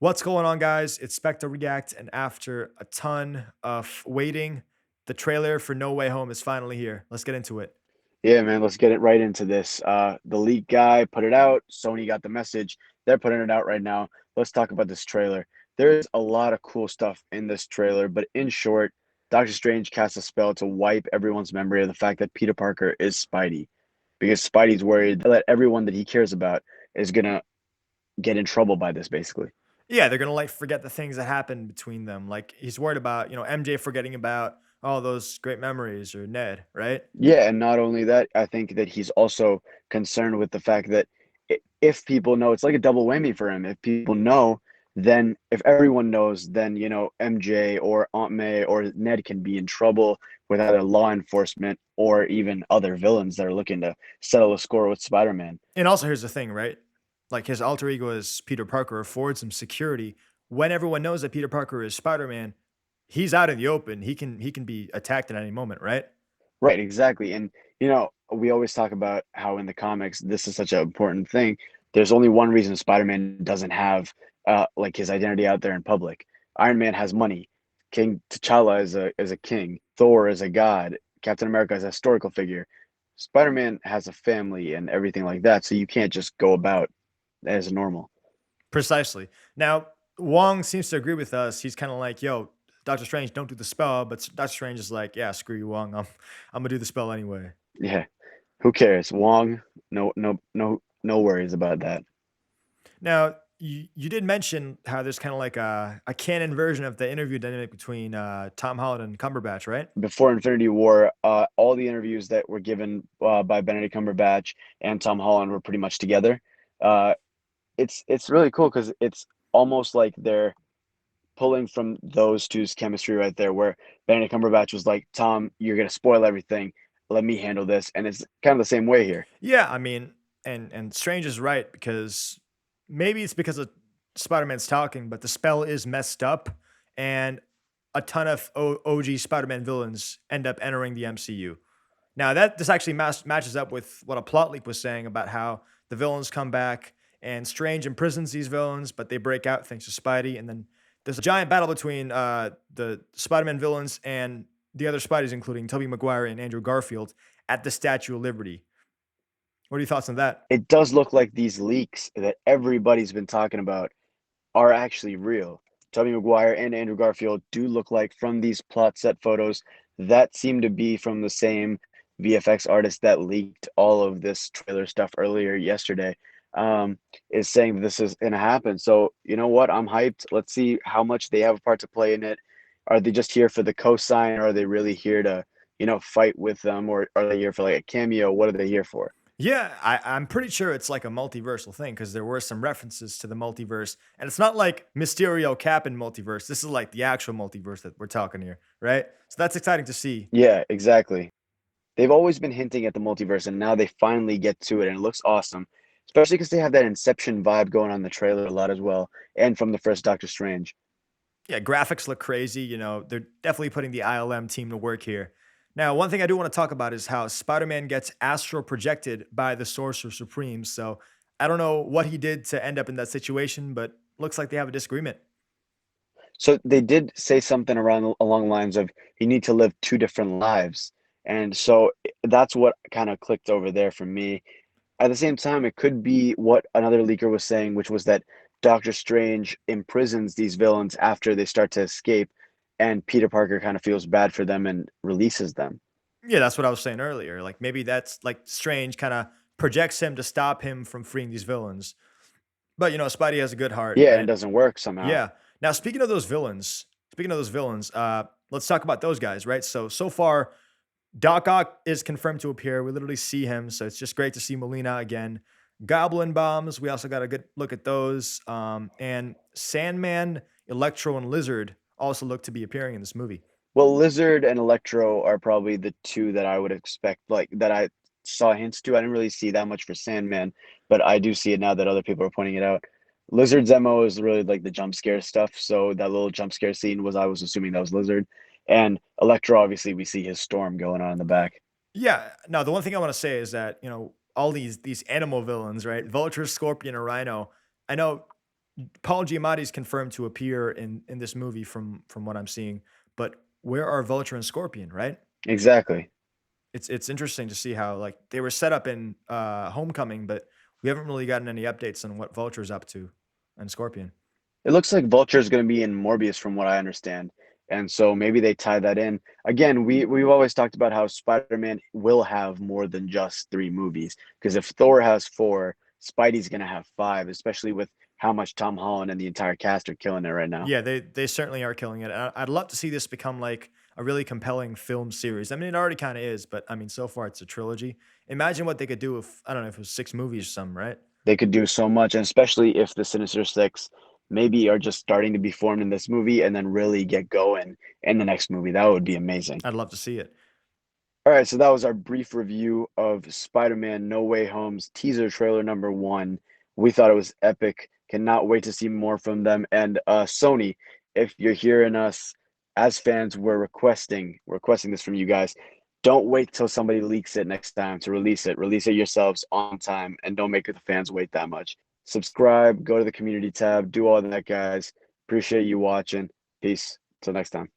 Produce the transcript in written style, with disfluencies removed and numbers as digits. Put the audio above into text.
What's going on, guys? It's Spectre React, and after a ton of waiting, the trailer for No Way Home is finally here. Let's get into it. Yeah, man, let's get it right into this. The leak guy put it out. Sony got the message. They're putting it out right now. Let's talk about this trailer. There's a lot of cool stuff in this trailer, but in short, Doctor Strange casts a spell to wipe everyone's memory of the fact that Peter Parker is Spidey, because Spidey's worried that everyone that he cares about is gonna get in trouble by this, basically. Yeah, they're gonna like forget the things that happened between them. Like he's worried about, MJ forgetting about all those great memories or Ned, right? Yeah, and not only that, I think that he's also concerned with the fact that if people know, it's like a double whammy for him. If people know, then if everyone knows, then MJ or Aunt May or Ned can be in trouble with either law enforcement or even other villains that are looking to settle a score with Spider-Man. And also, here's the thing, right? Like his alter ego as Peter Parker affords him security. When everyone knows that Peter Parker is Spider-Man, he's out in the open. He can be attacked at any moment, right? Right, exactly. And we always talk about how in the comics this is such an important thing. There's only one reason Spider-Man doesn't have like his identity out there in public. Iron Man has money. King T'Challa is a king. Thor is a god. Captain America is a historical figure. Spider-Man has a family and everything like that, so you can't just go about as normal. Precisely. Now, Wong seems to agree with us. He's kind of like, "Yo, Doctor Strange, don't do the spell." But Doctor Strange is like, "Yeah, screw you, Wong. I'm gonna do the spell anyway." Yeah. Who cares? Wong, no worries about that. Now, you did mention how there's kind of like a canon version of the interview dynamic between Tom Holland and Cumberbatch, right? Before Infinity War, all the interviews that were given by Benedict Cumberbatch and Tom Holland were pretty much together. Uh, it's really cool because it's almost like they're pulling from those two's chemistry right there, where Benedict Cumberbatch was like, "Tom, you're gonna spoil everything. Let me handle this," and it's kind of the same way here. Yeah, I mean, and Strange is right because maybe it's because of Spider-Man's talking, but the spell is messed up, and a ton of OG Spider-Man villains end up entering the MCU. Now that this actually matches up with what a plot leak was saying about how the villains come back and Strange imprisons these villains, but they break out thanks to Spidey, and then there's a giant battle between the Spider-Man villains and the other Spideys, including Tobey Maguire and Andrew Garfield, at the Statue of Liberty. What are your thoughts on that? It does look like these leaks that everybody's been talking about are actually real. Tobey Maguire and Andrew Garfield do look like from these plot set photos that seem to be from the same VFX artist that leaked all of this trailer stuff earlier yesterday. Is saying this is going to happen. So, you know what? I'm hyped. Let's see how much they have a part to play in it. Are they just here for the cosign, or are they really here to, fight with them, or are they here for like a cameo? What are they here for? Yeah, I'm pretty sure it's like a multiversal thing because there were some references to the multiverse, and it's not like Mysterio Cap in multiverse. This is like the actual multiverse that we're talking here, right? So that's exciting to see. Yeah, exactly. They've always been hinting at the multiverse, and now they finally get to it, and it looks awesome. Especially because they have that Inception vibe going on in the trailer a lot as well, and from the first Doctor Strange. Yeah, graphics look crazy. They're definitely putting the ILM team to work here. Now, one thing I do want to talk about is how Spider Man gets astral projected by the Sorcerer Supreme. So I don't know what he did to end up in that situation, but looks like they have a disagreement. So they did say something around along the lines of you need to live two different lives, and so that's what kind of clicked over there for me. At the same time, it could be what another leaker was saying, which was that Doctor Strange imprisons these villains after they start to escape, and Peter Parker kind of feels bad for them and releases them. Yeah, that's what I was saying earlier. Like maybe that's like Strange kind of projects him to stop him from freeing these villains. But Spidey has a good heart, Yeah, and it and doesn't work somehow. yeah. Now speaking of those villains, let's talk about those guys, right? So far, Doc Ock is confirmed to appear. We literally see him, so it's just great to see Molina again. Goblin bombs, we also got a good look at those. And Sandman, Electro, and Lizard also look to be appearing in this movie. Well, Lizard and Electro are probably the two that I would expect, like that I saw hints to. I didn't really see that much for Sandman, but I do see it now that other people are pointing it out. Lizard's MO is really like the jump scare stuff. So that little jump scare scene was, I was assuming that was Lizard. And Electro, obviously, we see his storm going on in the back. Yeah. No, the one thing I want to say is that all these animal villains, right? Vulture, Scorpion, and Rhino. I know Paul Giamatti's confirmed to appear in this movie from what I'm seeing, but where are Vulture and Scorpion, right? Exactly. It's interesting to see how, like, they were set up in, Homecoming, but we haven't really gotten any updates on what Vulture's up to and Scorpion. It looks like Vulture is going to be in Morbius, from what I understand, and so maybe they tie that in. Again, we've always talked about how Spider-Man will have more than just three movies, because if Thor has four, Spidey's going to have five, especially with how much Tom Holland and the entire cast are killing it right now. Yeah, they certainly are killing it. I'd love to see this become like a really compelling film series. I mean, it already kind of is, but I mean, so far it's a trilogy. Imagine what they could do if I don't know if it was 6 movies or something, right? They could do so much, and especially if the Sinister Six maybe are just starting to be formed in this movie and then really get going in the next movie. That would be amazing. I'd love to see it. All right, so that was our brief review of Spider-Man No Way Home's teaser trailer number one. We thought it was epic. Cannot wait to see more from them. And Sony, if you're hearing us as fans, we're requesting this from you guys. Don't wait till somebody leaks it next time to release it. Release it yourselves on time and don't make the fans wait that much. Subscribe, go to the community tab, do all that, guys. Appreciate you watching. Peace. Till next time.